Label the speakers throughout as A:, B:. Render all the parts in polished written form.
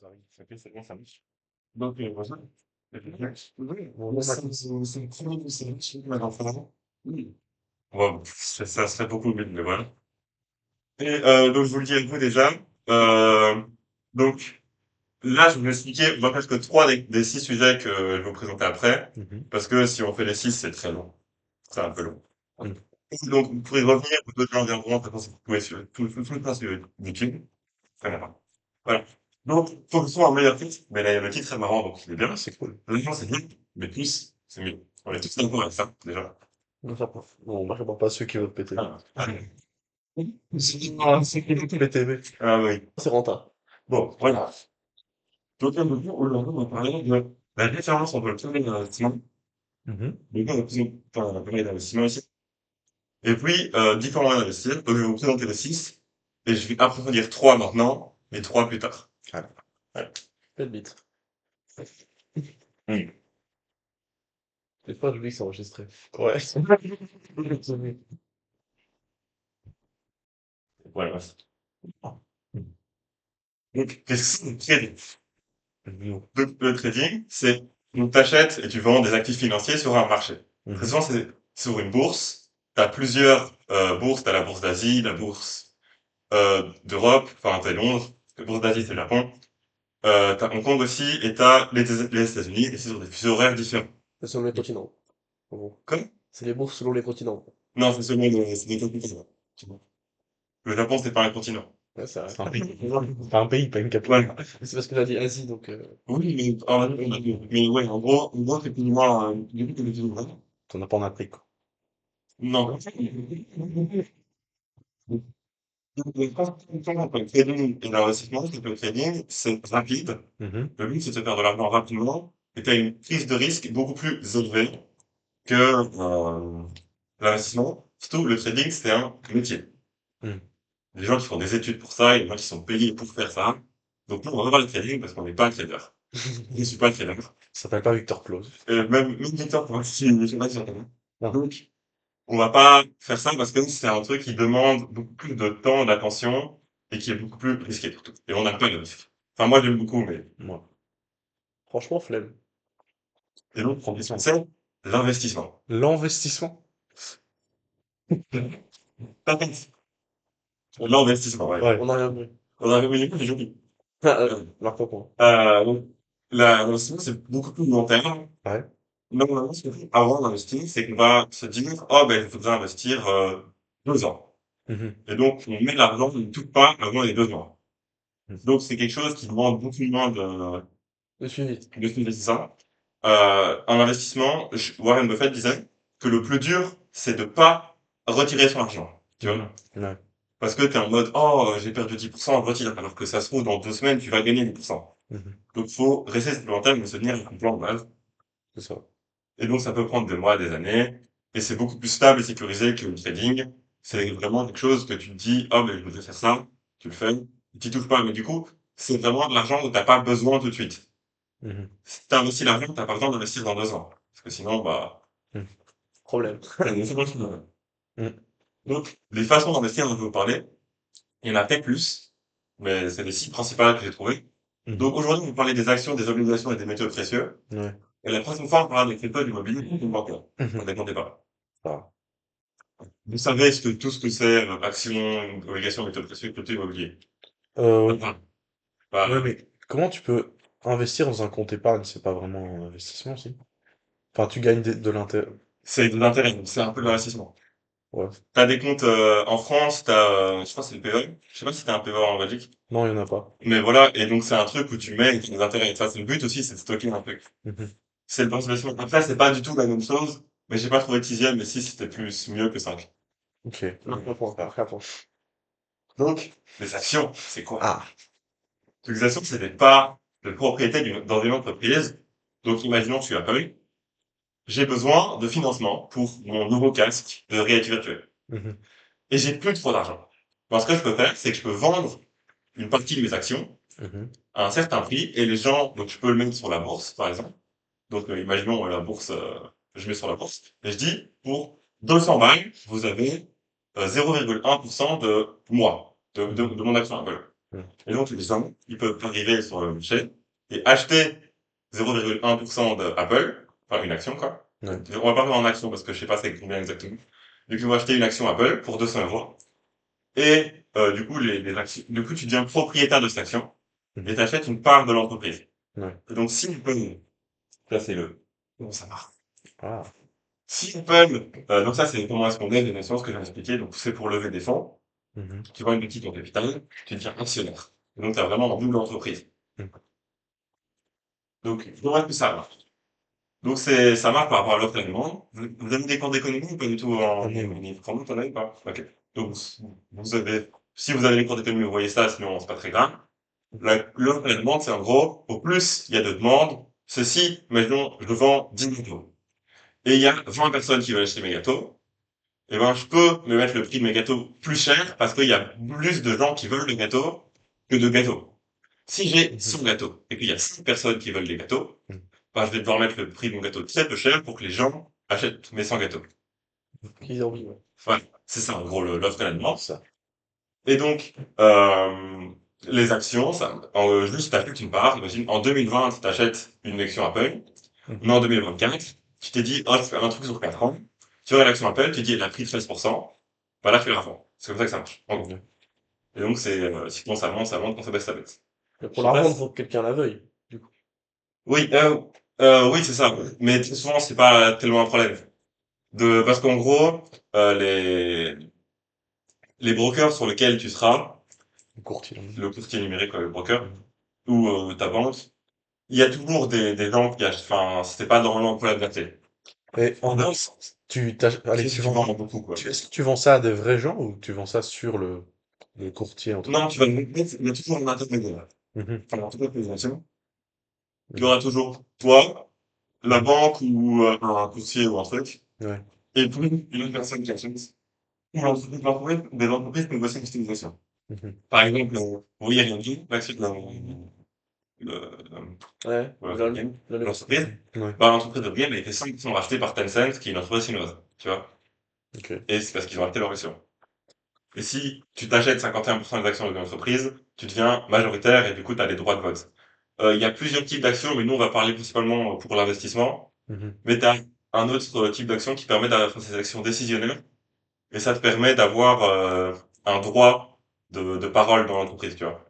A: Ok, c'est bon, ça marche. Donc, voilà. Oui,
B: Bon,
A: c'est le premier de ces riches, oui. Bon, ça serait beaucoup mieux, mais voilà. Et donc, je vous le dis un peu déjà. Euh, donc, là, je vais vous expliquer, on va faire que trois des six sujets que je vais vous présenter après,
B: mhm,
A: parce que si on fait les six, c'est très long. C'est un peu long.
B: mhm.
A: Et donc, vous pourrez revenir, vous donner un environnement, de toute façon, vous pouvez sur tout le principe de YouTube. Très bien. Voilà. Donc, faut que ce soit un meilleur titre, mais là, le titre est marrant, donc il est bien.
B: Ah, c'est cool.
A: L'argent, c'est bien, mais plus, c'est mieux. On est tous d'accord avec ça, déjà.
B: Non, ça pas. Bon, moi, je vois pas ceux qui veulent péter.
A: Ah, ah,
B: C'est qui veut péter, mec.
A: ah oui.
B: C'est rentable.
A: Bon, voilà. Donc, aujourd'hui, on va parler de la différence entre le pilier d'investissement,
B: Mhm.
A: donc, enfin, le pilier d'investissement ici, et puis, différents moyens d'investir. Donc, je vais vous présenter les six, et je vais approfondir trois maintenant, et trois plus tard.
B: Allez,
A: Ouais.
B: faites vite.
A: Hmm.
B: Des fois, j'oublie que c'est enregistré. Ouais.
A: Voilà. Donc, qu'est-ce que c'est le trading?
B: Non.
A: Donc, le trading, c'est, donc, t'achètes et tu vends des actifs financiers sur un marché. Très
B: Mhm.
A: souvent, c'est sur une bourse. T'as plusieurs, bourses. T'as la bourse d'Asie, la bourse, d'Europe, enfin, t'as Londres. La bourse d'Asie, c'est le Japon. T'as Hong Kong aussi, et t'as les États-Unis, et c'est sur des fuseaux horaires différents.
B: C'est selon les continents. En gros.
A: Comme?
B: C'est les bourses selon les continents.
A: Non, c'est des continents. Tu vois. Le Japon, c'est pas un continent.
B: Ouais, c'est vrai.
A: C'est un pays.
B: C'est un pays, pas une
A: Ouais.
B: capitale. C'est parce que j'ai dit Asie, donc.
A: Oui, mais ouais, en gros, c'est plus ou moins, du coup, les fuseaux horaires.
B: T'en as pas en Afrique, quoi.
A: Non. Donc, le principal entre le trading et l'investissement, c'est que le trading, c'est rapide.
B: Mhm.
A: Le but, c'est de se faire de l'argent rapidement, et tu as une prise de risque beaucoup plus élevée que l'investissement. Surtout, le trading, c'est un métier.
B: Mhm.
A: Les gens qui font des études pour ça, il y en a qui sont payés pour faire ça. Donc, nous, on va voir le trading parce qu'on n'est pas trader. Je ne suis pas trader.
B: Ça s'appelle pas Victor Close.
A: Même Victor, pour moi, je sais pas si j'entends.
B: Non.
A: Donc, on va pas faire ça parce que c'est un truc qui demande beaucoup plus de temps, d'attention et qui est beaucoup plus risqué pour tout. Et on n'a pas le risque. Enfin, moi, j'aime beaucoup, mais...
B: Moi. Franchement, flemme.
A: Et donc, question, c'est l'investissement.
B: L'investissement?
A: Pas tant. L'investissement, ouais.
B: Ouais. On a rien vu.
A: On a réuni les joli.
B: Marque au point.
A: Donc, l'investissement, c'est beaucoup plus long terme.
B: Ouais.
A: Normalement, ce qu'on fait avant d'investir, c'est qu'on va se dire, oh, ben, il faudrait investir, 2 ans.
B: Mhm.
A: Et donc, on met l'argent de toute part avant les 2 ans.
B: Mhm.
A: Donc, c'est quelque chose qui demande beaucoup moins
B: Le suivi.
A: de d'investissement. En investissement, Warren Buffett disait que le plus dur, c'est de pas retirer son argent. Tu
B: Mhm.
A: vois?
B: Ouais.
A: Parce que tu es en mode, oh, j'ai perdu 10%, retire. Alors que ça se trouve, dans 2 semaines, tu vas gagner 10%.
B: Mhm.
A: Donc, faut rester sur le long terme et se tenir un plan de base.
B: C'est ça.
A: Et donc, ça peut prendre des mois, des années. Et c'est beaucoup plus stable et sécurisé que le trading. C'est vraiment quelque chose que tu te dis, oh, mais je voudrais faire ça. Tu le fais. Tu touches pas. Mais du coup, c'est vraiment de l'argent dont t'as pas besoin tout de suite.
B: Mhm.
A: Si t'as investi l'argent, t'as pas besoin d'investir dans 2 ans. Parce que sinon, bah,
B: Mhm. Problème.
A: c'est pas fini.
B: Mhm.
A: Donc, les façons d'investir dont je vais vous parler, il y en a peut-être plus, mais c'est les six principales que j'ai trouvées.
B: Mhm.
A: Donc, aujourd'hui, on va parler des actions, des obligations et des métaux précieux.
B: Ouais.
A: Et la prochaine fois, on parlera des cryptos, du mobilier et du bancaire.
B: Mhm.
A: Ne dépendez pas.
B: Ah.
A: Vous savez tout ce que c'est, actions, obligations, métaux précieux, crypto immobilier.
B: Euh,
A: Enfin,
B: ouais,
A: bah,
B: mais comment tu peux investir dans un compte épargne? C'est pas vraiment un investissement, si. Enfin, tu gagnes de l'intérêt.
A: c'est de l'intérêt, donc c'est un peu de l'investissement.
B: Ouais.
A: T'as des comptes, en France, je crois que c'est le PE. Je sais pas si t'as un PE en Belgique.
B: Non, il y en a pas.
A: Mais voilà, et donc c'est un truc où tu mets et tu as des intérêts. Ça, c'est le but aussi, c'est de stocker un truc.
B: Mhm.
A: C'est le participation. Après, c'est pas du tout la même chose, mais j'ai pas trouvé de sixième, mais si, c'était plus, mieux que 5.
B: Ok. Marque au point. Marque un point.
A: Donc, les actions, c'est quoi?
B: Ah.
A: Les actions, c'est des parts de propriété dans une entreprise. Donc, imaginons que je suis Apple. J'ai besoin de financement pour mon nouveau casque de réalité virtuelle.
B: Mhm.
A: Et j'ai plus trop d'argent. Alors, ce que je peux faire, c'est que je peux vendre une partie de mes actions
B: Mhm.
A: à un certain prix, et les gens, donc je peux le mettre sur la bourse, par exemple. Donc, imaginons la bourse, je mets sur la bourse, et je dis, pour 200 balles, vous avez 0,1% de moi, de
B: Mhm.
A: mon action Apple.
B: Mmh.
A: Et donc, les gens, ils peuvent arriver sur le marché et acheter 0,1% d'Apple, enfin une action, quoi.
B: Ouais.
A: On va pas faire en action parce que je sais pas c'est combien exactement. Donc, ils vont acheter une action Apple pour 200 €. Et du coup, les actions, du coup, tu deviens propriétaire de cette action et
B: Mmh.
A: tu achètes une part de l'entreprise.
B: Ouais.
A: Et donc, si Apple, ça c'est le, comment ça marche?
B: Ah.
A: Si Apple, donc ça c'est comment est-ce qu'on aide les nations, ce que j'ai expliqué, donc c'est pour lever des fonds.
B: Mmh.
A: Tu vends une petite en capital, tu deviens actionnaire. Et donc, tu as vraiment une double entreprise.
B: Mmh.
A: Donc, comment est-ce que ça marche? Donc, ça marche par rapport à l'offre et la demande. Vous avez des cours d'économie ou pas du tout en
B: Ah non.
A: économie? T'en as eu pas? Ok. Donc, vous avez, si vous avez les cours d'économie, vous voyez ça, sinon c'est pas très grave. L'offre et la demande, c'est en gros, au plus il y a de demandes, ceci, imaginons, je vends 10 gâteaux. Et il y a 20 personnes qui veulent acheter mes gâteaux. Eh ben, je peux me mettre le prix de mes gâteaux plus cher parce qu'il y a plus de gens qui veulent le gâteau que de gâteaux. Si j'ai
B: Mmh.
A: 100 gâteaux et qu'il y a 100 personnes qui veulent des gâteaux,
B: Mmh.
A: ben, je vais devoir mettre le prix de mon gâteau très peu cher pour que les gens achètent mes 100 gâteaux.
B: Qu'ils ont envie, ouais.
A: Voilà. C'est ça, en gros, l'offre et la demande.
B: Ça.
A: Et donc, les actions, ça, juste t'achètes une part. Imagine, en 2020, tu achètes une action Apple. Mais
B: Mmh.
A: en 2024, tu t'es dit, oh, je fais un truc sur 4 ans. Tu vois l'action Apple, tu dis, elle a pris 13%. Bah là, tu la revends. C'est comme ça que ça marche, en gros.
B: Ouais.
A: Et donc, c'est, si quand ça monte, quand ça baisse, ça baisse.
B: Mais
A: Je
B: pour
A: sais
B: la
A: pas
B: revendre, faut que quelqu'un la veuille, du coup.
A: Oui, oui, c'est ça. Mais très souvent, c'est pas tellement un problème. Parce qu'en gros, les brokers sur lesquels tu seras,
B: Le courtier, là.
A: le courtier numérique, le broker,
B: Mmh.
A: ou ta banque, il y a toujours des gens qui achètent, enfin, c'est pas normalement pour l'adverser.
B: Et en gros, allez,
A: Si tu vends beaucoup, quoi.
B: est-ce que tu vends ça à des vrais gens ou tu vends ça sur le courtier entre
A: Non, tu vas le mettre, il y a toujours un intermédiaire.
B: Mmh.
A: Enfin, en tout cas, les actions. Il y
B: Mmh.
A: aura toujours toi, la
B: Mmh.
A: banque ou un courtier ou un truc,
B: Ouais.
A: et puis une autre personne qui achète. Ou l'entreprise, des entreprises peuvent aussi acheter des actions.
B: Mmh.
A: Par exemple, vous voyez Airbnb, l'action de
B: Ouais, le
A: l'entreprise,
B: ouais,
A: bah, l'entreprise de Airbnb a été 5% rachetée par Tencent, qui est une entreprise chinoise, tu vois.
B: OK.
A: Et c'est parce qu'ils ont acheté leur action. Et si tu t'achètes 51% des actions de l'entreprise, tu deviens majoritaire et du coup, tu as les droits de vote. Il y a plusieurs types d'actions, mais nous, on va parler principalement pour l'investissement.
B: Mmh.
A: Mais tu as un autre type d'action qui permet d'avoir ces actions décisionnaires. Et ça te permet d'avoir un droit de parole dans l'entreprise, tu vois.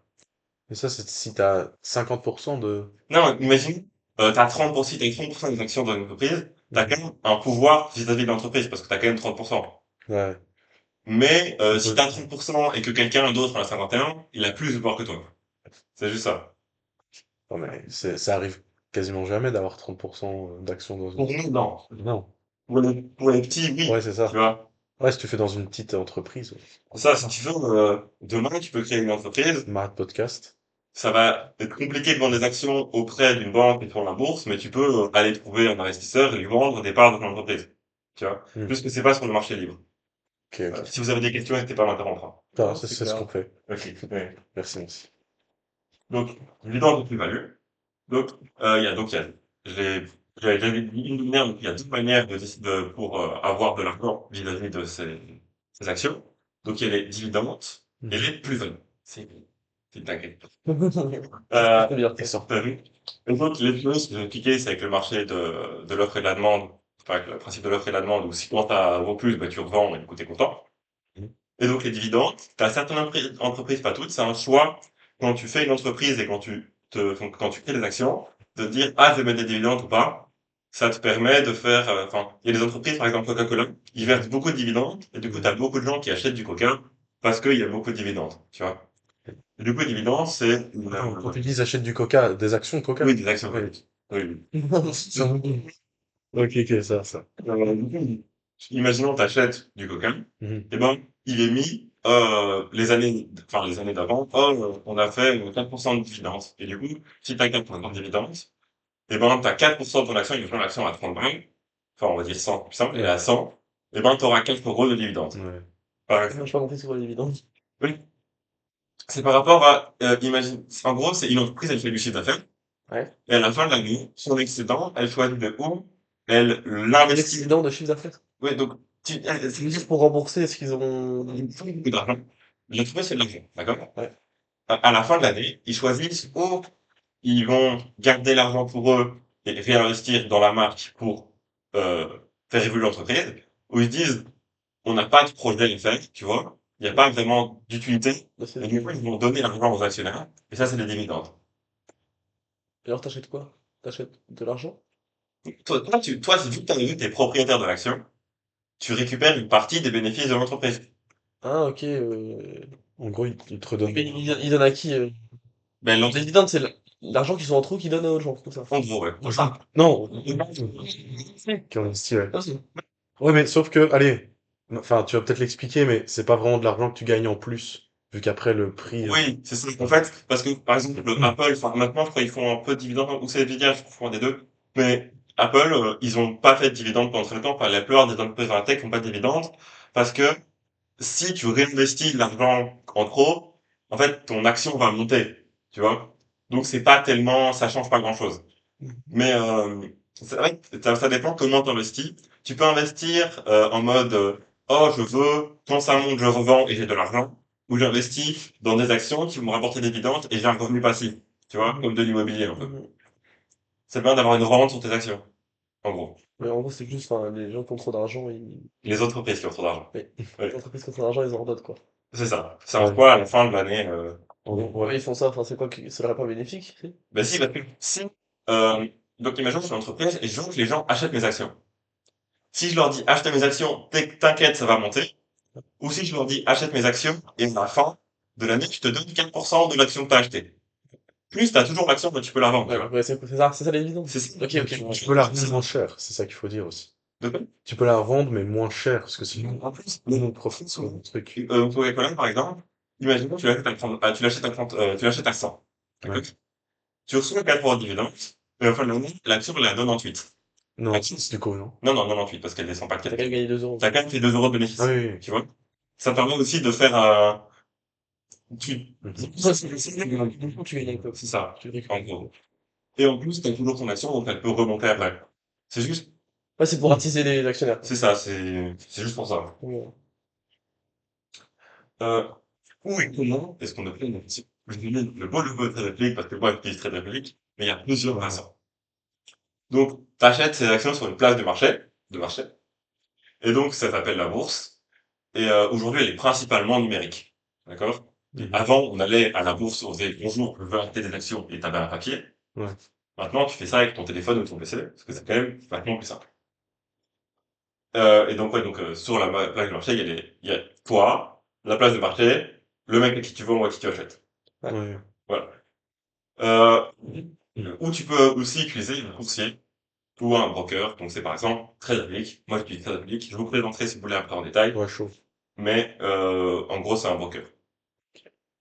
B: Et ça, c'est si t'as 50% de
A: Non, imagine, t'as 30%, si t'as 30% des actions dans une entreprise, t'as
B: mmh.
A: quand même un pouvoir vis-à-vis de l'entreprise, parce que t'as quand même 30%.
B: Ouais,
A: Mais
B: tu
A: si
B: peux
A: t'as 30% et que quelqu'un d'autre en a 51, il a plus de pouvoir que toi. C'est juste ça.
B: non mais ça arrive quasiment jamais d'avoir 30% d'actions dans une
A: Pour nous, non.
B: non.
A: Pour les petits,
B: Ouais,
A: oui.
B: c'est
A: Tu
B: ça.
A: vois.
B: Ouais, si tu fais dans une petite entreprise, ouais.
A: Ça, si tu veux, demain, tu peux créer une entreprise.
B: Marat Podcast.
A: Ça va être compliqué de vendre des actions auprès d'une banque et sur la bourse, mais tu peux aller trouver un investisseur et lui vendre des parts de ton entreprise. Tu vois.
B: Mmh.
A: Juste que c'est pas sur le marché libre.
B: OK, OK.
A: Si vous avez des questions, n'hésitez pas à m'interrompre, hein.
B: Ça,
C: Non, c'est
B: c'est ce qu'on
C: clair.
B: fait.
A: Ok. Ouais.
B: Merci, merci.
A: Donc, dividende de plus-value. Donc, j'ai, j'avais déjà dit une manière, donc il y a deux manières pour avoir de l'argent vis-à-vis de ces actions. Donc, il y a les dividendes et
B: Mmh.
A: les plus-values. C'est dingue. Euh,
C: C'est bien.
B: Et ça.
A: T'as vu? Et donc, les plus, que j'ai expliqué, c'est avec le marché de l'offre et de la demande, enfin, avec le principe de l'offre et de la demande, où si quand t'as un gros plus, bah, tu revends et du coup, t'es content.
B: Mmh.
A: Et donc, les dividendes, t'as certaines entreprises, pas toutes, c'est un choix quand tu fais une entreprise et quand tu crées des actions, de dire, ah, je vais mettre des dividendes ou pas. Ça te permet de faire, enfin, il y a des entreprises, par exemple Coca-Cola, ils versent beaucoup de dividendes, et du coup, t'as
B: Mmh.
A: beaucoup de gens qui achètent du Coca parce qu'il y a beaucoup de dividendes, tu vois. Et du coup, les dividendes, c'est
B: Quand tu dis ils achètent du Coca, des actions Coca?
A: oui, des actions,
B: Oui.
A: oui. Oui,
B: OK, OK, ça.
A: du coup, imaginons t'achètes du Coca,
B: Mmh.
A: et ben, il est mis, les années d'avant, on a fait 4% de dividendes. Et du coup, si t'as 4% de dividendes, et ben, t'as 4% de ton action, une action à 30 balles, enfin, on va dire 100, plus simple, et
B: Ouais,
A: à 100, et ben, t'auras 4 euros de dividendes.
B: ouais.
A: Par
C: J'ai
A: exemple.
C: pas compris c'est quoi les dividendes.
A: Oui. C'est par rapport à, imagine, en gros, c'est une entreprise, elle fait du chiffre d'affaires,
C: Ouais.
A: et à la fin de l'année, son excédent, elle choisit de où elle l'investit.
C: L'excédent de chiffre d'affaires.
A: Ouais, donc, c'est
C: C'est juste pour rembourser ce qu'ils ont.
A: il faut beaucoup d'argent. J'ai trouvé c'est de l'argent, d'accord?
C: Ouais.
A: à la fin de l'année, ils choisissent ou ils vont garder l'argent pour eux et réinvestir dans la marque pour euh, faire évoluer l'entreprise, ou ils disent on n'a pas de projet à faire, tu vois, il n'y a pas vraiment d'utilité,
B: Là, c'est
A: et du coup ils vont donner l'argent aux actionnaires, et ça c'est des dividendes.
B: Et alors, t'achètes quoi? T'achètes de l'argent?
A: Toi, si tu es propriétaire de l'action, tu récupères une partie des bénéfices de l'entreprise.
B: Ah, ok. En gros, il te redonne. Mais il donne à qui?
A: Ben,
B: Les dividendes, c'est l'argent qu'ils sont en trop qu'ils donnent aux gens, comme ça.
A: en gros, ouais.
B: Non, qui ont investi, ouais.
C: Ah, c'est-
B: Ouais, mais sauf que, allez, enfin, tu vas peut-être l'expliquer, mais c'est pas vraiment de l'argent que tu gagnes en plus, vu qu'après le prix.
A: Oui, c'est ça. En fait, parce que, par exemple, Apple, enfin, maintenant, je crois qu'ils font un peu de dividendes, ou c'est Nvidia, je crois, un des deux. Mais Apple, ils ont pas fait de dividendes pendant très longtemps. Enfin, la plupart des entreprises dans la tech font pas de dividendes. Parce que si tu réinvestis l'argent en trop, en fait, ton action va monter. Tu vois? Donc, c'est pas tellement, ça change pas grand-chose. Mais c'est vrai que ça dépend comment tu investis. Tu peux investir en mode oh je veux quand ça monte je revends et j'ai de l'argent, ou j'investis dans des actions qui vont me rapporter des dividendes et j'ai un revenu passif, tu vois, comme de l'immobilier un peu.
B: Mhm.
A: C'est bien d'avoir une rente sur tes actions, en gros.
B: Mais en gros, c'est juste, enfin, les gens qui ont trop d'argent,
A: Les entreprises qui ont trop d'argent.
B: ouais.
A: Oui,
B: Les entreprises qui ont trop d'argent, ils en redonnent, quoi.
A: c'est ça. C'est un
B: Ouais.
A: quoi à la fin de l'année.
B: Ouais, ils font ça, enfin, c'est quoi, ça leur est pas bénéfique, si?
A: Ben si, parce que si euh, donc imagine je suis une entreprise et je veux que les gens achètent mes actions. Si je leur dis achetez mes actions, t'inquiète, ça va monter. Ou si je leur dis achète mes actions et à la fin de l'année, je te donne 4% de l'action que tu as achetée. Plus, tu as toujours l'action, mais tu peux la vendre, tu
B: Ouais,
A: vois.
B: ouais, c'est ça les dividendes.
A: C'est ça.
B: Ok, ok. Tu peux la revendre moins cher, c'est ça qu'il faut dire aussi.
A: De quoi?
B: Tu peux la revendre, mais moins cher, parce que sinon,
A: En plus,
B: on profite sur le truc.
A: Coca-Cola, par exemple, imaginons que tu l'achètes à 30, tu l'achètes à 100. D'accord?
B: Ouais.
A: Tu reçois 4 euros de dividende, et à la fin de l'année, l'action, elle est à 98.
B: Non,
A: L'action,
B: c'est du coup, non?
A: non, non, 98, parce qu'elle descend pas de
B: T'as quand même
A: 4.
B: gagné 2 euros.
A: Tu as quand même fait 2 euros de
B: Ah
A: bénéfice.
B: oui, oui.
A: Tu vois? Ça permet aussi de faire, tu,
B: Mhm. Tu gagnes un peu.
A: c'est ça,
B: Tu le récupères.
A: en gros. Et en plus, tu as toujours ton action, donc elle peut remonter après. C'est juste,
B: Ouais, c'est pour attiser les actionnaires.
A: c'est ça, c'est juste pour ça.
B: Ouais.
A: Euh, où et comment est-ce qu'on obtient une action? Je dis le beau logo de Trade Republic parce que moi, j'utilise Trade Republic, mais il y a plusieurs façons. Donc, tu achètes ces actions sur une place de marché, et donc ça s'appelle la bourse. Et aujourd'hui, elle est principalement numérique. D'accord?
B: Mhm.
A: Avant, on allait à la bourse, on disait bonjour, je veux acheter des actions, et t'avais un papier.
B: Ouais.
A: Maintenant, tu fais ça avec ton téléphone ou ton PC, parce que c'est quand même vachement plus simple. Et donc, ouais, donc, sur la place de marché, il y a toi, la place de marché, le mec à qui tu vends ou à qui tu achètes.
B: Ouais.
A: Voilà. Euh, ou tu peux aussi utiliser un coursier ou un broker. Donc, c'est par exemple Trade Republic. Moi, j'utilise Trade Republic. Je vous présenterai si vous voulez après en détail.
B: Ouais, chaud.
A: Mais, en gros, c'est un broker.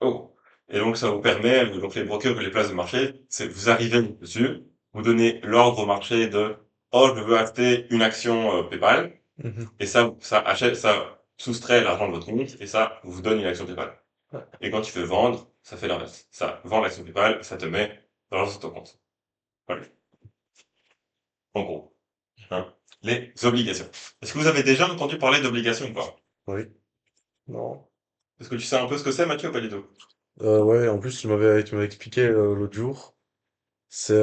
A: Oh. Et donc, ça vous permet, donc les brokers et les places de marché, c'est vous arrivez dessus, vous donnez l'ordre au marché de, oh, je veux acheter une action PayPal.
B: Mhm.
A: Et ça achète, ça soustrait l'argent de votre compte et ça vous donne une action PayPal.
B: Ouais.
A: Et quand tu veux vendre, ça fait l'inverse. Ça vend l'action PayPal, ça te met de l'argent sur ton compte. Voilà. En gros. Hein. Les obligations. Est-ce que vous avez déjà entendu parler d'obligations ou pas?
B: Oui. Non.
A: Est-ce que tu sais un peu ce que c'est, Mathieu, ou pas du tout?
B: Ouais, en plus, tu m'avais expliqué l'autre jour. C'est,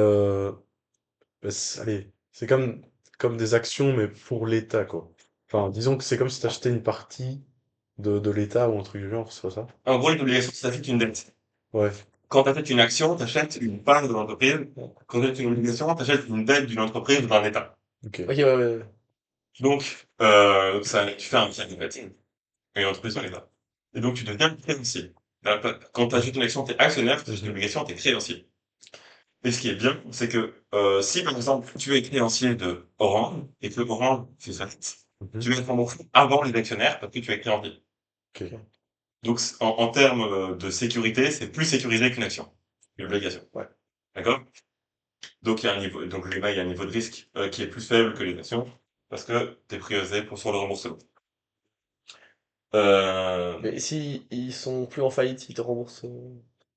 B: bah, allez, c'est comme des actions, mais pour l'État, quoi. Enfin, disons que c'est comme si t'achetais une partie de l'État ou un truc du genre, c'est pas ça?
A: En gros, une obligation, c'est t'achètes une dette.
B: Ouais.
A: Quand tu achètes une action, tu achètes une part de l'entreprise. Quand tu achètes une obligation, tu achètes une dette d'une entreprise ou d'un État.
B: Ok. Ok, ouais, ouais.
A: Donc, ça, tu fais un tiers de dette. Et l'entreprise ou l'État. Et donc, tu deviens créancier. Quand tu achètes une action, tu es actionnaire. Quand tu achètes une obligation, tu es créancier. Et ce qui est bien, c'est que si par exemple tu es créancier de Orange et que Orange fait faillite, tu
B: Mhm.
A: vas être remboursé avant les actionnaires parce que tu es créancier.
B: Ok.
A: Donc en termes de sécurité, c'est plus sécurisé qu'une action, une obligation.
B: Ouais.
A: D'accord? Donc il y a un niveau, donc il y a un niveau de risque qui est plus faible que les actions parce que tu es priorisé pour sur le remboursement. Euh,
B: Mais si ils sont plus en faillite, ils te remboursent.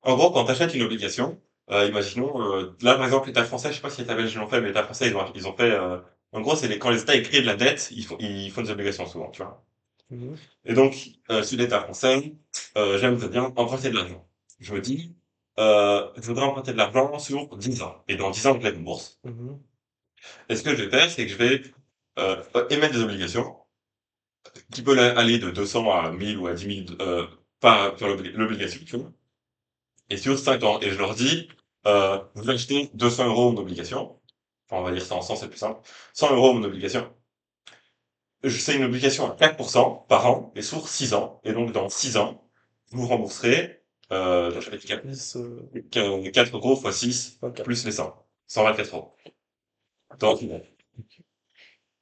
A: En gros, quand tu achètes une obligation, imaginons, là par exemple l'État français, je sais pas si l'État belge l'ont fait, mais l'État français ils ont fait, en gros c'est quand les États ils créent de la dette, ils font des obligations souvent, tu vois.
B: Mhm.
A: Et donc, si l'État français, j'aime très bien emprunter de l'argent. je me dis, je voudrais emprunter de l'argent sur 10 ans. Et dans 10 ans, je lève une bourse.
B: Mhm.
A: Et ce que je vais faire, c'est que je vais émettre des obligations qui peuvent aller de 200 à 1000 ou à 10 000 par l'obligation, tu vois. Et sur 5 ans. Et je leur dis, vous achetez 200 euros mon obligation. Enfin, on va dire ça en 100, c'est plus simple. 100 euros mon obligation. C'est une obligation à 4% par an, et sur 6 ans. Et donc, dans 6 ans, vous rembourserez, j'avais dit
B: Plus,
A: 4 euros fois 6,
B: 24.
A: plus les 100. 124 euros. Donc,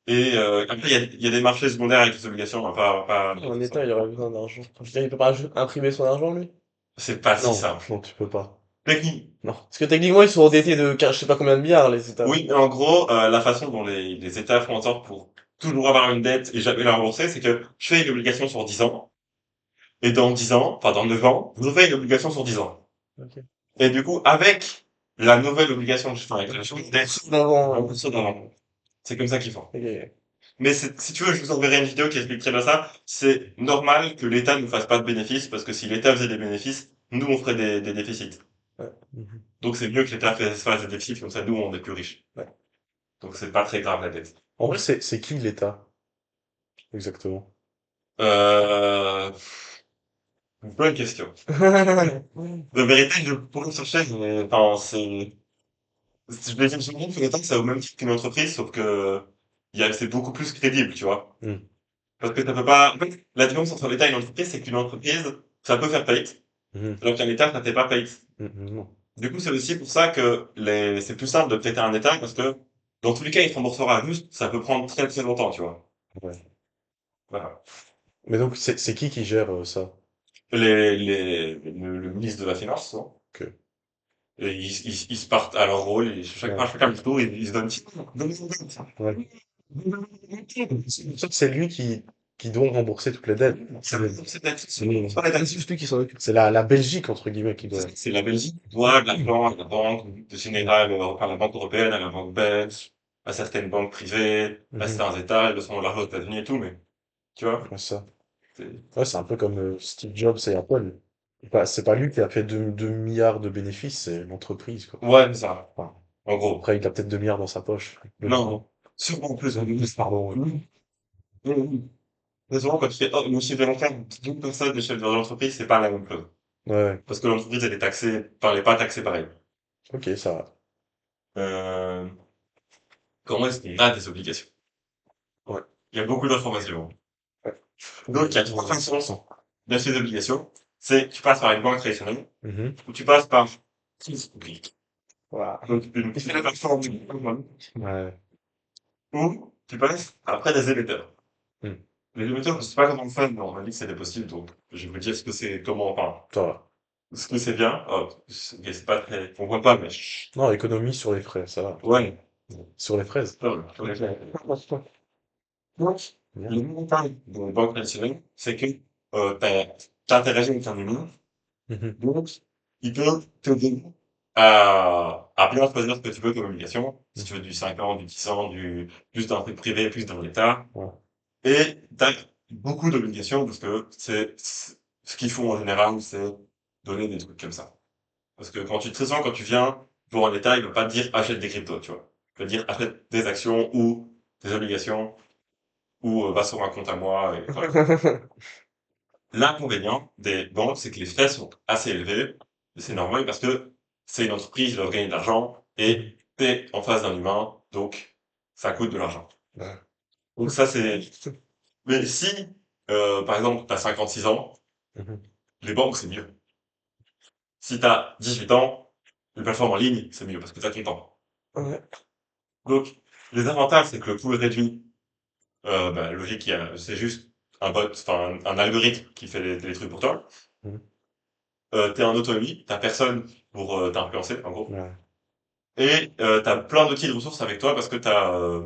A: et après, il y a des marchés secondaires avec les obligations, hein, pas,
B: En état, il aurait besoin d'argent. Je veux dire, il peut pas imprimer son argent, lui?
A: c'est pas si
B: Non,
A: simple.
B: non, tu peux pas.
A: Technique.
B: Non. Parce que techniquement, ils sont endettés de je sais pas combien de milliards, les États.
A: Oui, mais en gros, la façon dont les États font en sorte pour toujours avoir une dette et jamais la rembourser, c'est que je fais une obligation sur 10 ans, et dans 10 ans, enfin dans 9 ans, je fais une obligation sur 10 ans.
B: Ok.
A: Et du coup, avec la nouvelle obligation que je fais, avec la chose dette,
B: D'avant,
A: on ça dans- c'est comme ça qu'ils font.
B: ok.
A: Mais si tu veux, je vous enverrai une vidéo qui explique très bien ça. C'est normal que l'État ne fasse pas de bénéfices, parce que si l'État faisait des bénéfices, nous, on ferait des déficits.
B: Ouais. Mhm.
A: Donc c'est mieux que l'État fasse des déficits, comme ça, nous, on est plus riches.
B: Ouais.
A: Donc c'est pas très grave, la dette.
B: En vrai, c'est qui l'État, exactement?
A: Euh, bonne question. De vérité, je pourrais chercher, mais, enfin, je vais dire, je me que l'État, c'est au même titre qu'une entreprise, sauf que, c'est beaucoup plus crédible, tu vois.
B: Hmm.
A: Parce que ça peut pas, en fait, la différence entre l'État et une entreprise, c'est qu'une entreprise, ça peut faire faillite,
B: Mhm.
A: alors qu'un État, ça fait pas faillite.
B: Mhm. Non.
A: Du coup, c'est aussi pour ça que c'est plus simple de prêter à un État, parce que, dans tous les cas, il te remboursera juste, ça peut prendre très très longtemps, tu vois.
B: Ouais.
A: Voilà.
B: Mais donc, c'est qui gère ça?
A: Le ministre de la Finance, non?
B: Ok.
A: Et ils se partent à leur rôle, et
B: Ouais.
A: chacun le tour, ils se donnent, donnez
B: Ouais. Ça, c'est lui qui doit rembourser toutes les dettes.
A: c'est pas la
B: C'est juste lui qui s'en occupe. C'est la Belgique, entre guillemets, qui doit.
A: c'est la Belgique qui doit de l'argent à la banque générale, enfin, à la banque européenne, à la banque belge, à certaines banques privées, à
B: Mhm.
A: certains États, ils le sont de l'argent aux États-Unis et tout, mais, tu vois,
B: Ouais, ça.
A: c'est,
B: Ouais, c'est un peu comme Steve Jobs et Apple. C'est pas lui qui a fait 2 milliards de bénéfices, c'est l'entreprise, quoi.
A: ouais, c'est ça,
B: Enfin,
A: en gros.
B: après, il a peut-être 2 milliards dans sa poche,
A: Non,
B: logiquement.
A: sûrement plus,
B: Pardon, ouais.
A: mais souvent, quand tu fais, oh, le chiffre d'affaires d'une personne, le chef de l'entreprise, c'est pas la même chose.
B: Ouais, ouais.
A: Parce que l'entreprise, elle est taxée, enfin, elle est pas taxée pareil.
B: Ok, ça va.
A: Euh, comment est-ce qu'on a des obligations?
B: Ouais.
A: Il y a beaucoup d'informations.
B: Ouais.
A: Donc, il y a trois façons d'acheter des obligations. C'est, tu passes par une banque traditionnelle,
B: Mhm.
A: ou tu passes par public.
B: Voilà.
A: Donc, une plateforme
B: Ouais.
A: ou tu passes après des émetteurs.
B: Hmm.
A: Les émetteurs, je sais pas comment on fait, mais on m'a dit que c'était possible, donc je vais vous dire ce que c'est, comment, enfin,
B: Ça va.
A: ce que c'est bien. Oh, c'est pas très, on voit pas, mais
B: Non, économie sur les frais, ça va.
A: ouais.
B: Sur les fraises.
A: Donc,
B: Bien.
A: le montant de la banque traditionnelle, c'est que, t'interagis avec un humain.
B: Mhm.
A: Donc, il peut t'aider à bien choisir ce que tu veux comme obligation. Si tu veux du 5 ans, du 10 ans, plus d'un truc privé, plus dans l'État.
B: Ouais.
A: Et t'as beaucoup d'obligations parce que ce qu'ils font en général, c'est donner des trucs comme ça. Parce que très souvent, quand tu viens pour un État, il ne veut pas te dire achète des cryptos, tu vois. Il veut dire achète des actions ou des obligations ou va sur un compte à moi. Et voilà. L'inconvénient des banques, c'est que les frais sont assez élevés. Et c'est normal parce que c'est une entreprise, ils doivent gagner de l'argent
B: Mhm.
A: et t'es en face d'un humain, donc ça coûte de l'argent.
B: Ouais.
A: Donc ça, c'est... Mais si, par exemple, t'as 56 ans,
B: Mhm.
A: les banques, c'est mieux. Si t'as 18 ans, les plateformes en ligne, c'est mieux parce que t'as ton temps.
B: Ouais.
A: Donc, les avantages, c'est que le coût est réduit. Logique, c'est juste un bot, enfin un algorithme qui fait les trucs pour toi.
B: Mhm.
A: T'es en autonomie, t'as personne pour t'influencer, en gros.
B: Ouais.
A: Et t'as plein d'outils de ressources avec toi parce que t'as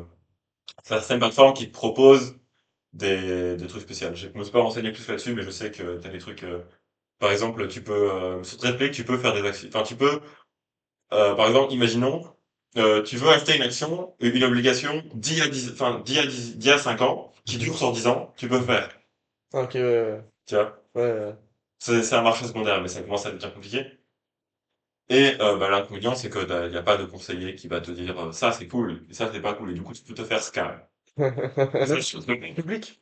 A: certaines plateformes qui te proposent des trucs spéciaux. Je me suis pas renseigné plus là-dessus, mais je sais que t'as des trucs. Par exemple, tu peux sur Trade tu peux faire des actions. Enfin, tu peux, par exemple, imaginons, tu veux acheter une action, une obligation d'il y a 5 ans, qui
B: Mhm.
A: dure sur 10 ans, tu peux faire.
B: Ok, ouais, ouais.
A: Tu vois?
B: Ouais, ouais.
A: C'est un marché secondaire, mais ça commence à devenir compliqué. Et bah, l'inconvénient, c'est que il n'y a pas de conseiller qui va te dire ça c'est cool, et ça c'est pas cool, et du coup tu peux te faire scam. Ça, je trouve que-
B: Public?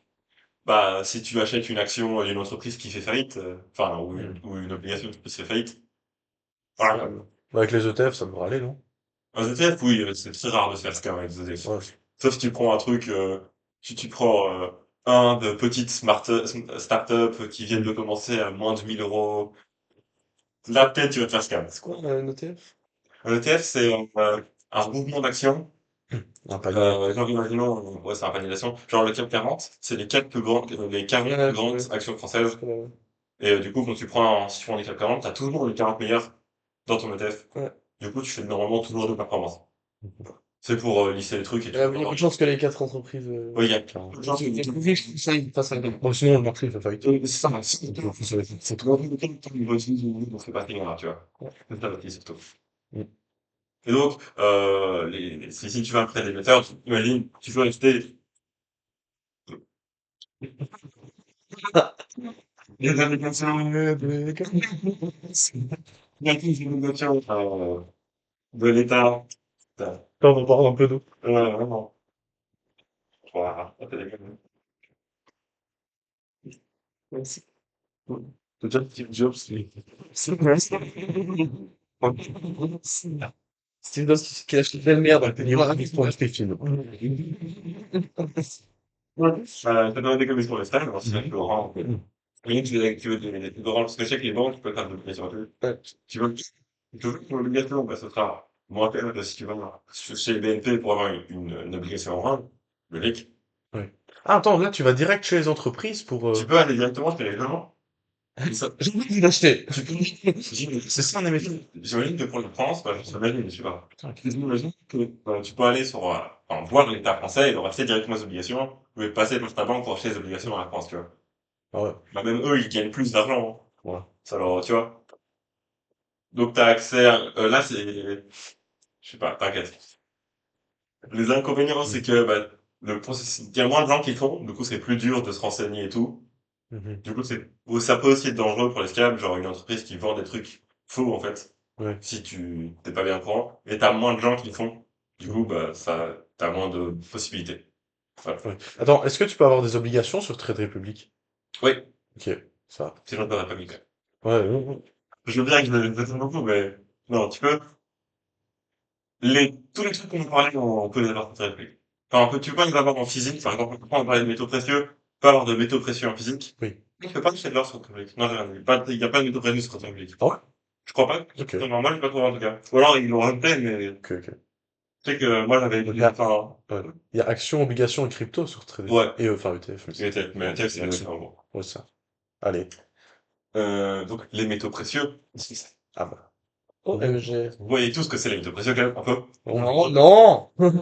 A: Bah, si tu achètes une action d'une entreprise qui fait faillite, enfin,
B: Hmm.
A: ou une obligation qui fait faillite,
B: Ouais.
A: voilà.
B: Bah, avec les ETF, ça devrait aller, non?
A: Un ETF, oui, c'est très rare de se faire scam avec des ETF.
B: Ouais.
A: Sauf si tu prends un truc, si tu prends un de petites start-up qui viennent de commencer à moins de 1000 euros, là peut-être tu vas te faire scam.
B: C'est quoi un ETF?
A: Un ETF, c'est un regroupement d'actions.
B: Un panier.
A: Genre, imaginons, ouais, c'est un panier d'actions. Genre le CAC 40, c'est les 4 plus grandes, les 40
B: Ouais,
A: plus grandes
B: ouais.
A: actions françaises.
B: Ouais.
A: Et du coup, quand si tu prends les CAC 40, t'as toujours les 40 meilleurs dans ton ETF.
B: Ouais.
A: Du coup, tu fais normalement toujours de performance. C'est pour lisser les trucs et
C: Il y a
A: tout.
C: beaucoup de chances que les quatre entreprises.
A: Oui, il y a
B: Clairement.
A: genre,
C: Il y a beaucoup de chances que ça ils fassent un
B: Bon, sinon, le marché, il fait faillite.
A: c'est ça, c'est tout. On fait pas tenir, tu vois. C'est ça aussi, surtout.
B: Mm.
A: Et donc, si tu vas après des metteurs, imagine, tu veux acheter des obligations, des obligations, de l'État. Putain.
B: Attends, on va boire un peu d'eau.
A: Ouais, vraiment. Voilà.
C: Merci.
A: C'est déjà Steve Jobs,
C: Steve Jobs qui achète de la merde.
B: Il va pour acheter film.
A: ça donne des commissions lestales, alors c'est Laurent. Oui, tu veux des Laurent, parce que je sais que les banques, tu peux faire de l'obligation.
C: Ouais.
A: Tu veux une obligation, bah, ce sera moins cher que si tu vas chez BNP pour avoir une obligation en rang, le LIC.
B: Ouais. Ah, attends, là, tu vas direct chez les entreprises pour.
A: Tu peux aller directement chez les gens. Et ça,
C: J'ai envie de l'acheter.
A: tu peux, c'est ça, on émet. J'imagine que pour la France, bah, je s'imagine, je sais pas.
B: Putain,
A: J'imagine que tu peux aller sur, enfin, voir l'État français et leur acheter directement les obligations, ou passer par ta banque pour acheter les obligations à la France, tu vois.
B: ah ouais.
A: Bah, même eux, ils gagnent plus d'argent, hein.
B: Voilà.
A: Ça leur, tu vois. Donc, t'as accès à, là, je sais pas, t'inquiète. Les inconvénients,
B: Mm.
A: c'est que, bah, il y a moins de gens qui le font, du coup, c'est plus dur de se renseigner et tout.
B: Mhm.
A: Du coup, ça peut aussi être dangereux pour les scams, genre une entreprise qui vend des trucs faux, en fait,
B: Ouais.
A: si tu t'es pas bien au courant, et t'as moins de gens qui le font. Du coup,
B: Mhm.
A: bah, t'as moins de possibilités. Voilà.
B: Ouais. Attends, est-ce que tu peux avoir des obligations sur Trade Republic?
A: Oui,
B: Ok, ça.
A: sinon, t'aurais pas mis, quand même.
B: Ouais, ouais, ouais.
A: Je veux bien que je le fasse beaucoup, mais non, tu peux. Tous les trucs qu'on parlait, on peut les avoir en réplique. Enfin, tu peux les avoir en physique, par exemple, quand on parlait de métaux précieux, tu peux avoir de métaux précieux en physique.
B: Oui.
A: Mais tu peux pas acheter de l'or sur République. Non, j'ai rien dit. Il y a pas de métaux précieux sur République.
B: Ah ouais?
A: Je crois pas.
B: Ok.
A: C'est normal, j'ai pas trouvé en tout cas. Ou alors, ils l'ont rajouté, mais
B: Ok, ok.
A: je sais que moi, j'avais
B: Il
A: une,
B: y a,
A: enfin,
B: ouais. Il y a actions, obligations et crypto sur Trade.
A: ouais,
B: Et enfin ETF, mais c'est.
A: mais
B: Bon,
A: ETF, c'est
B: c'est
A: mieux,
B: action.
A: en gros.
B: Ouais, ça. Allez.
A: Donc, les métaux précieux.
B: Ah bah.
C: OMG.
A: Vous voyez tous ce que c'est les métaux précieux, quand même, un peu.
C: Non, non.
B: Mhm.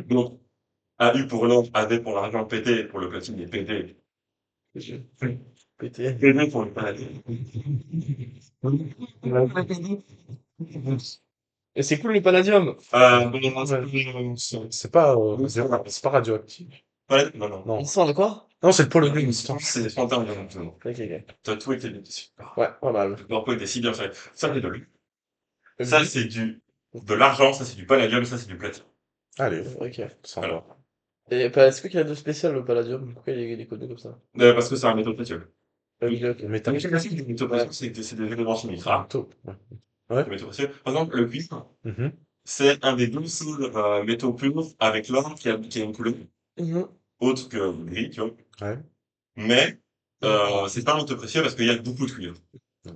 A: Donc, AU pour l'or, AD pour l'argent, PT pour le platine et PT.
C: Pété.
A: PT pour le palladium.
C: Et c'est cool le palladium.
A: Ouais.
B: C'est pas, c'est pas radioactif.
A: Non, non.
B: Non.
C: Il sent de quoi?
B: Non, c'est le polonium.
A: C'est des fantômes, exactement.
C: Ok, ok.
A: T'as tout été bien dessus.
C: Ouais, pas mal.
A: Le corpo était si bien fait. Ça, c'est de lui. Ça,
C: MJ?
A: c'est de l'argent, ça, c'est du palladium, ça, c'est du platine.
B: Allez,
C: Ok.
B: ça
A: Voilà.
B: va.
C: Et est-ce qu'il y a de spécial le palladium? Pourquoi il est connu comme ça?
A: Parce que c'est un métaux précieux.
C: Ok,
A: Oui.
C: ok.
A: Le
B: Métal.
A: métaux classique des métaux précieux, c'est des éléments chimiques rares.
B: Métaux. Ouais. Ouais.
A: Les métaux précieux. Par exemple, le cuivre,
B: Mhm.
A: c'est un des 12 seuls métaux purs avec l'or qui a une couleur
C: Mhm.
A: autre que le gris, tu vois.
B: Ouais.
A: Mais,
C: Mhm.
A: c'est pas un métaux précieux parce qu'il y a beaucoup de cuivre.
B: Ouais.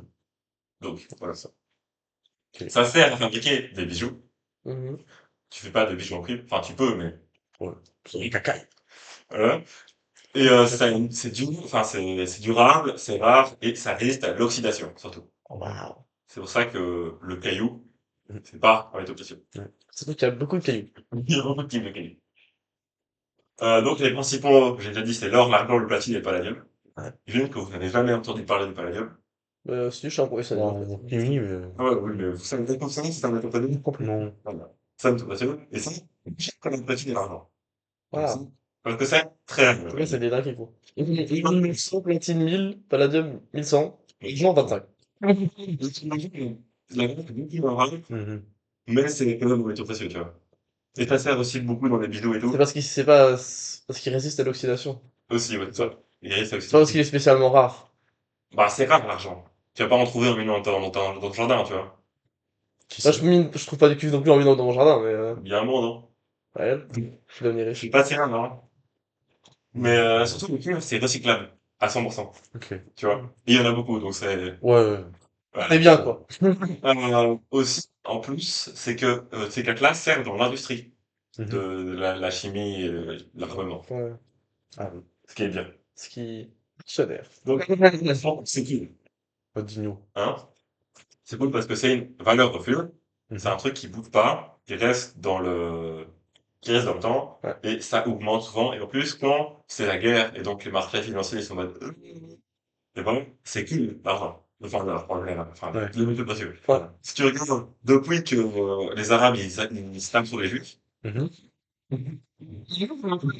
A: Donc, voilà.
B: Ça. Ok.
A: Ça sert à fabriquer des bijoux.
C: Mhm.
A: Tu fais pas de bijoux en cuivre. Enfin, tu peux, mais
B: Ouais. C'est cacaille.
A: voilà. Et c'est durable, c'est rare et ça résiste à l'oxydation, surtout.
C: Waouh.
A: C'est pour ça que le caillou,
B: Mhm.
A: c'est pas un métaux précieux.
B: Ouais.
C: Surtout qu'il y a beaucoup de cailloux.
A: Il y a beaucoup de types de cailloux. Donc les principaux, j'ai déjà dit, c'est l'or, l'argent, le platine et le palladium.
C: Ouais.
A: J'imagine que vous n'avez jamais entendu parler du palladium.
C: Si, je suis un professionnel en fait.
B: Bon, oui, mais.
A: Ah ouais, oui, mais vous savez exactement ce que c'est un métaux précieux?
B: Non.
A: Voilà. C'est un métaux précieux. Et ça, chaque comme le platine et l'argent. Donc ça,
C: Waouh.
A: Parce que c'est très
C: En tout cas, c'est des dingues, quoi. 1100, platine 1000, palladium 1100, argent 25.
A: La vente est beaucoup moins rare,
B: Mhm.
A: mais c'est quand même un métaux précieux, tu vois. Et ça sert aussi beaucoup dans les bijoux et
C: C'est
A: tout.
C: parce qu'il résiste à l'oxydation.
A: Aussi, ouais,
C: C'est
A: c'est
C: ça.
A: ça. Il y a ça
C: C'est pas parce
A: aussi.
C: qu'il est spécialement rare.
A: Bah, c'est rare l'argent. Tu vas pas en trouver un million dans ton jardin, tu vois.
B: Qui
C: Moi,
B: sait?
C: je trouve pas du cuivre non plus en minant dans mon jardin, mais
A: Il y a un monde, non?
C: ouais, je suis devenu
A: C'est
C: riche.
A: pas si rare, hein. Mais
B: Mhm.
A: surtout, le cuivre, c'est recyclable à 100%,
B: Ok.
A: tu vois. Et il y en a beaucoup, donc c'est...
B: Ouais, ouais.
C: C'est
A: Voilà.
C: bien, quoi.
A: Aussi, en plus, c'est que ces quatre-là servent dans l'industrie de
B: Mhm.
A: la chimie et de l'armement,
C: Ouais.
B: Ah oui.
A: ce qui est bien.
C: Ce qui sonère.
A: Donc, c'est cool,
B: Pas d'igno.
A: hein. C'est cool parce que c'est une valeur refuge. C'est un
B: Mhm.
A: truc qui bouge pas, qui reste dans le temps,
C: Ouais.
A: et ça augmente souvent. Et en plus, quand c'est la guerre, et donc les marchés financiers ils sont en mode, c'est bon, c'est cool, l'argent. Enfin,
B: Ouais.
A: les métaux précieux.
C: Ouais.
A: Si tu regardes, depuis que les Arabes, ils se tapent sur les Juifs,
B: Mhm.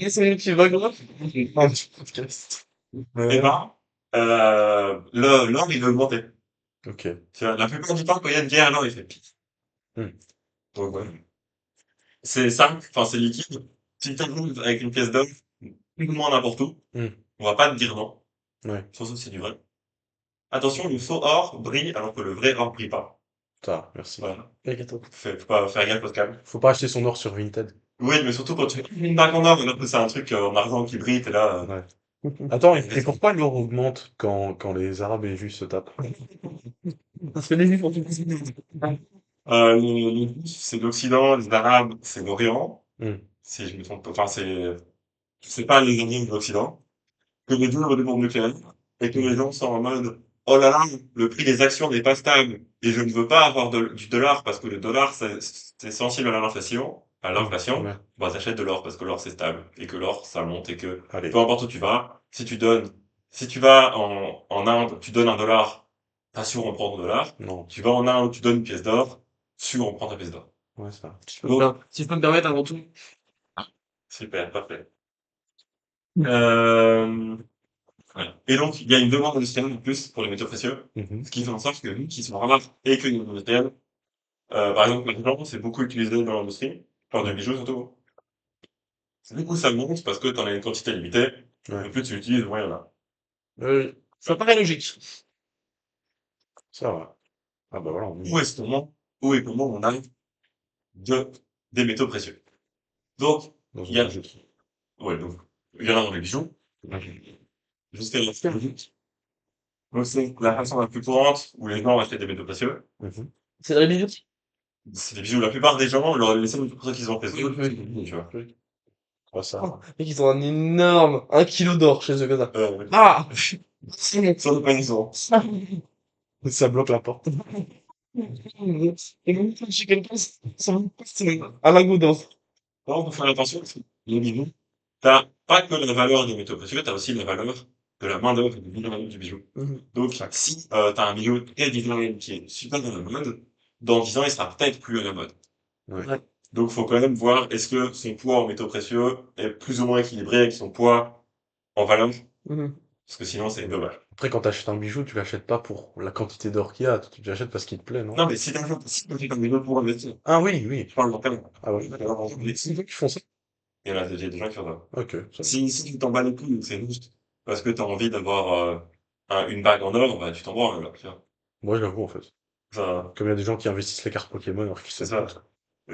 C: C'est une petite vague, là. Un petit podcast.
A: eh ben, l'or, il a augmenté.
B: Ok.
A: Tu vois, la plupart du temps, quand il y a une guerre, l'or, il fait pire.
B: Hmm.
A: Donc, ouais. C'est simple, enfin, c'est liquide. Si tu arrives avec une pièce d'or, plus ou moins n'importe où,
B: Hmm.
A: on va pas te dire non,
B: Ouais.
A: surtout si c'est du vrai. Attention, le faux or brille alors que le vrai or brille pas.
B: Ça, merci.
A: Voilà.
C: Avec un
A: Faut pas faire gaffe au câble.
B: Faut pas acheter son or sur Vinted.
A: Oui, mais surtout quand tu fais une bague en or, alors que c'est un truc en argent qui brille, t'es là.
B: Ouais. Attends, et
A: Intéressant.
B: pourquoi l'or augmente quand les Arabes et les Juifs se tapent?
C: Parce que les juifs ont fait
A: Les Juifs, c'est l'Occident, les Arabes, c'est l'Orient.
B: Hmm.
A: Si je me trompe pas, enfin, c'est pas les Indiens de l'Occident. Que les deux ont des bombes nucléaires. Et que les
B: Mhm.
A: gens sont en mode, oh là là, le prix des actions n'est pas stable. Et je ne veux pas avoir du dollar parce que le dollar, c'est sensible à l'inflation. À
B: Hmm.
A: l'inflation,
B: Ouais.
A: bah, t'achètes de l'or parce que l'or, c'est stable. Et que l'or, ça monte et que peu
B: Allez.
A: importe où tu vas, si tu vas en Inde, tu donnes un dollar, pas sûr on prend ton dollar.
B: Non.
A: Tu vas en Inde, tu donnes une pièce d'or, sûr on prend ta pièce d'or.
B: Ouais, ça.
A: Donc,
C: Si je peux me permettre avant tout.
A: super, parfait. Euh, voilà. Et donc, il y a une demande industrielle en plus pour les métaux précieux,
B: Mhm.
A: ce qui fait en sorte que vu qu'ils sont rares et qu'il y a une demande industrielle, par exemple, l'argent, c'est beaucoup utilisé dans l'industrie, enfin de
B: Ouais.
A: bijoux surtout. Du coup, ça monte parce que tu en as une quantité limitée,
B: Ouais.
A: et plus tu l'utilises, moins il y en a.
C: Ça paraît logique.
B: Ça va. Ah bah voilà.
A: Où et comment on a de, des métaux précieux. Donc,
B: Dans
A: il
B: une
A: y a,
B: bijouterie.
A: ouais, donc, il y en a dans les bijoux, jusqu'à la fin. Donc, c'est la façon la plus courante où les gens achètent des métaux précieux.
B: Mhm.
C: C'est dans les bijoux.
A: C'est des bijoux, la plupart des gens, les seuls métaux précieux qu'ils ont fait, c'est
C: Oui,
A: des
C: oui,
A: bijoux, tu vois.
C: oui.
B: Ouais, ça
C: Oh,
B: va.
C: mec, ils ont un énorme 1 kilo d'or chez eux comme ça.
A: Euh,
C: Ah!
A: sans déconnaissance.
B: Ça bloque la porte.
C: Et même quand chez quelqu'un, c'est un lingot d'or.
A: Alors, faut faire attention, parce que les bijoux, t'as pas que la valeur des métaux précieux, t'as aussi la valeur de la main-d'œuvre et du design du bijou.
C: Mhm.
A: Donc,
B: Exact.
A: si t'as un bijou très design qui est super dans la mode, dans 10 ans, il sera peut-être plus à la mode.
B: Ouais.
C: Ouais.
A: Donc, faut quand même voir est-ce que son poids en métaux précieux est plus ou moins équilibré avec son poids en valeur,
C: Mhm.
A: parce que sinon, c'est dommage.
B: Après, quand t'achètes un bijou, tu l'achètes pas pour la quantité d'or qu'il y a. Tu l'achètes parce qu'il te plaît, non?
A: Non, mais si t'achètes un bijou pour investir,
B: Ah oui, oui.
A: je parle long terme.
B: Ah ouais.
A: Alors,
B: C'est eux qui font ça?
A: il y en a il y a des gens qui font ça.
B: Ok, ça va.
A: Si tu t'en bats les couilles, c'est juste parce que t'as envie d'avoir une bague en or, bah tu t'en branles, là, tu vois.
B: Moi, j'avoue, en fait.
A: Ça,
B: Comme il y a des gens qui investissent les cartes Pokémon alors qu'ils
A: c'est
B: s'en
A: ça,
B: foutent.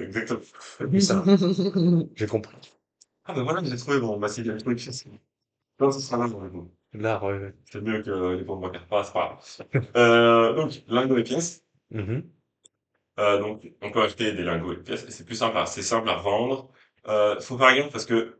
A: exactement.
B: Mais ça, j'ai compris.
A: Ah ben voilà, j'ai trouvé mon massif de trucs. Je pense que ce sera là pour le coup.
B: Là, ouais, ouais.
A: C'est mieux que les comptes bancaires. Pas, c'est pas grave. Donc, lingots et pièces.
B: Mhm.
A: Donc, on peut acheter des lingots et des pièces, et c'est plus sympa. C'est simple à revendre. Faut faire gaffe parce que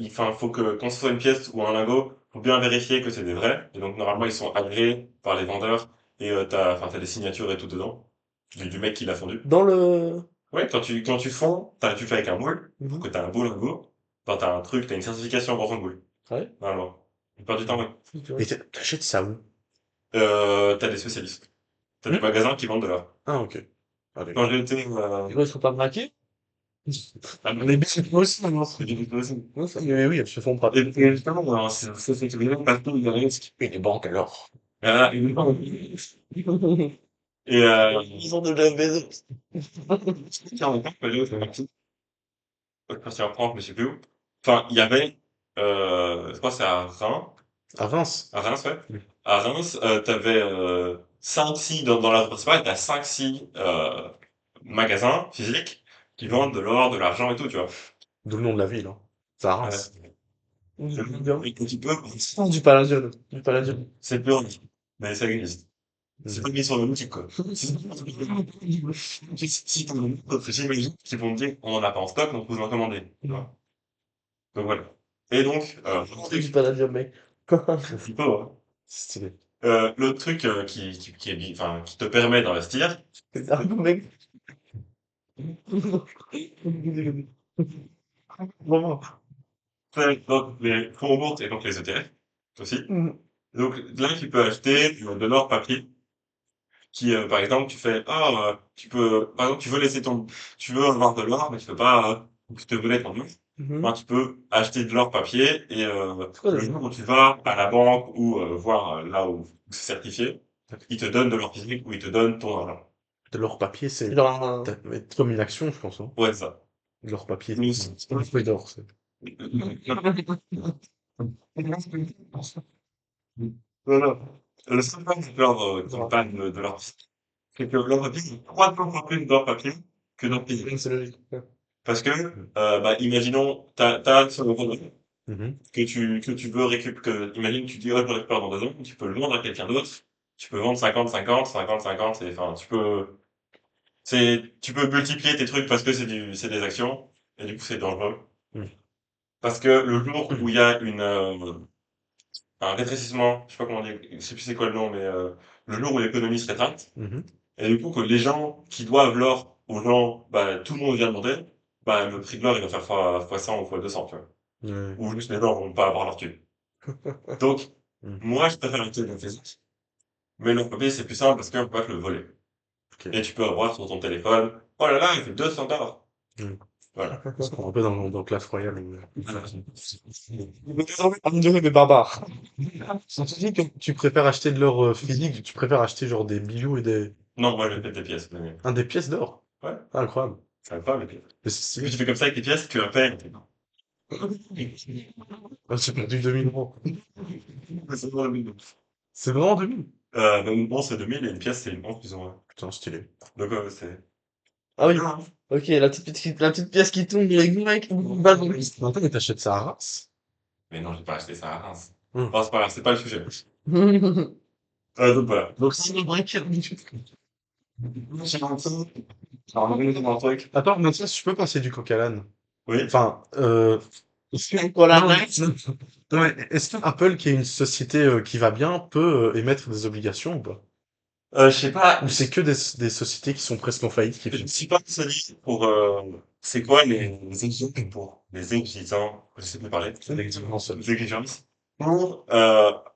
A: enfin, faut que quand ce soit une pièce ou un lingot, faut bien vérifier que c'est des vrais. Et donc, normalement, ils sont agréés par les vendeurs et t'as des signatures et tout dedans du mec qui l'a fondu.
C: Dans le.
A: Ouais, quand tu fonds, tu fais avec un moule pour
C: Mhm.
A: que t'as un beau lingot. Enfin, t'as une certification pour ton moule.
C: Ouais.
A: Normalement. La plupart du temps, oui.
B: Et t'achètes ça où?
A: T'as des spécialistes. T'as des
B: Hmm.
A: magasins qui vendent de l'art.
B: Ah, ok. Allez.
A: Quand j'ai été,
C: Et quoi, ils sont pas braqués?
B: Les biscuits aussi, non?
A: C'est des trucs aussi.
B: Non, ça, mais oui, elles se font pas.
A: Et justement, alors, c'est que les gens partout, il y a risque.
B: Et les banques alors?
A: Voilà, et
C: Ils ont de la maison.
A: tiens, on parle de je sais pas si en France, mais je sais plus où. Enfin, il y avait, je crois que c'est à Reims.
B: À Reims?
A: À Reims, ouais.
B: Oui.
A: À Reims, t'avais 5-6 dans la rue principale, t'as 5-6 magasins physiques qui vendent de l'or, de l'argent et tout, tu vois.
B: D'où le nom de la ville, hein. C'est à
A: Ouais.
B: Reims.
C: Bien.
A: Et un petit peu,
C: Du Palladium. Du Palladium.
A: c'est plus rare, mais ça existe. C'est
B: Mhm.
A: pas mis sur le boutique, quoi. Si t'en as d'autres, j'imagine qu'ils vont me dire, on en a pas en stock, donc vous en commandez. Tu vois. Donc voilà. Et donc, le
C: Du
A: truc,
C: Palladium, mec.
A: c'est flippant, hein.
B: C'est stylé.
A: Le truc qui est, enfin, qui te permet d'investir,
C: C'est un peu, mec. Vraiment.
A: c'est donc les fonds en bourse et donc les ETF aussi. Donc là, tu peux acheter de l'or papier qui, par exemple, tu fais, ah, tu peux, par exemple, tu veux avoir de l'or, mais tu peux pas, te voler ton or. Ben, tu peux acheter de l'or papier et
C: C'est quoi
A: le
C: déjà?
A: jour où tu vas à la banque ou voir là où c'est certifié, ils te donnent de l'or physique ou ils te donnent ton argent.
B: De l'or papier, c'est
C: Genre un.
B: mais comme une action, je pense, hein.
A: Ouais, c'est ça.
B: De l'or papier.
A: Mais
B: C'est pas une feuille d'or, c'est.
A: Voilà. Le seul problème de l'or, campagne de l'or physique, c'est que l'or papier, c'est 3 fois plus d'or papier que d'or physique.
C: C'est logique. Ouais.
A: Parce que, bah, imaginons, t'as ce euro
B: Mhm.
A: que tu veux récupérer, imagine, tu dis, oh, je le récupère dans 2 ans, tu peux le vendre à quelqu'un d'autre, tu peux vendre 50-50, 50-50, enfin, tu peux multiplier tes trucs parce que c'est des actions, et du coup, c'est dangereux.
B: Mhm.
A: Parce que le jour où il y a un rétrécissement, je sais pas comment dire, je sais plus c'est quoi le nom, mais le jour où l'économie se rétracte,
B: Mhm.
A: et du coup que les gens qui doivent l'or aux gens, bah tout le monde vient demander, bah le prix de l'or il va faire fois 100 ou fois 200, tu vois.
B: Ouais.
A: Ou juste les gens vont pas avoir leur thune. Donc,
B: Mhm.
A: moi je préfère acheter le physique, mais le papier c'est plus simple parce qu'on peut pas te le voler.
B: Ok.
A: Et tu peux avoir sur ton téléphone, oh là là, il fait 200 dollars.
B: Mhm.
A: Voilà.
B: Parce qu'on est un peu dans Clash Royale.
A: Voilà.
C: Un dieu, mais barbare.
B: Tu dis que tu préfères acheter de l'or physique, tu préfères acheter genre des bijoux et des.
A: Non, moi je fais des pièces. Mais...
B: Un des pièces d'or.
A: Ouais,
B: Ah, incroyable.
A: ça va pas les pièces.
B: Mais c'est
A: Et puis
B: stylé.
A: tu fais comme ça avec les pièces, tu vas faire.
B: Ah, j'ai perdu 2000 euros.
A: C'est vraiment le but.
B: C'est vraiment 2000.
A: Ben, une once c'est 2000 et une pièce c'est une once plus ou moins.
B: Putain, stylé.
A: Donc c'est...
C: Ah oui.
A: Ah,
C: Ok, la petite pièce qui tombe, les mecs. Bah, bon.
B: Attends, mais t'achètes ça à Reims?
A: mais non, j'ai pas acheté ça à Reims.
B: Hum.
A: Bon, c'est pas grave, c'est pas le sujet. Donc voilà. Donc si le brick, j'ai lancé, alors on va dans un truc.
B: Attends, mais ça, je peux passer du coq à l'âne.
A: Oui.
B: Enfin,
C: Voilà.
B: non, non, mais est-ce que Apple, qui est une société qui va bien, peut émettre des obligations ou pas?
A: Je sais pas,
B: Ou c'est que des sociétés qui sont presque en faillite qui
A: je
B: font?
A: suis pas solide pour, c'est quoi les exigences pour, les exigences, je sais plus parler,
B: C'est des exigences.
A: les exigences pour,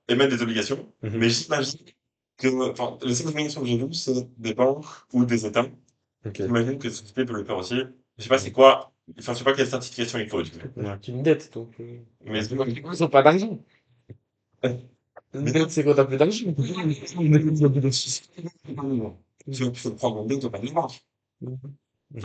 A: émettre des obligations.
B: Mhm.
A: Mais j'imagine que, enfin, les seules obligations que j'ai vues, c'est des banques ou des États.
B: Ok.
A: J'imagine que les sociétés peuvent le faire aussi. Je sais pas c'est quoi, enfin, je sais pas quelle certification il faut, du coup.
B: Ouais.
C: C'est une dette, donc.
A: Mais
C: Ils ont pas d'argent. Une dette, c'est quand t'as plus d'argent.
A: tu peux prendre un dette, t'as pas de banque. T'as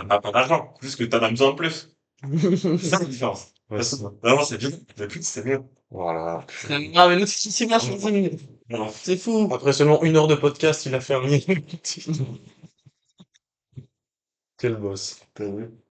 B: Mhm.
A: pas d'argent. Juste que t'en as besoin de plus. C'est ça la différence.
B: Ouais,
A: Parce
B: c'est
A: que
B: ça.
A: vraiment, c'est bien. Le plus, c'est mieux.
B: Voilà.
C: Ah, mais l'autre, c'est bien, je suis
A: Voilà.
C: C'est fou.
B: Après seulement 1 heure de podcast, il a fait un Quel boss.
A: T'as vu?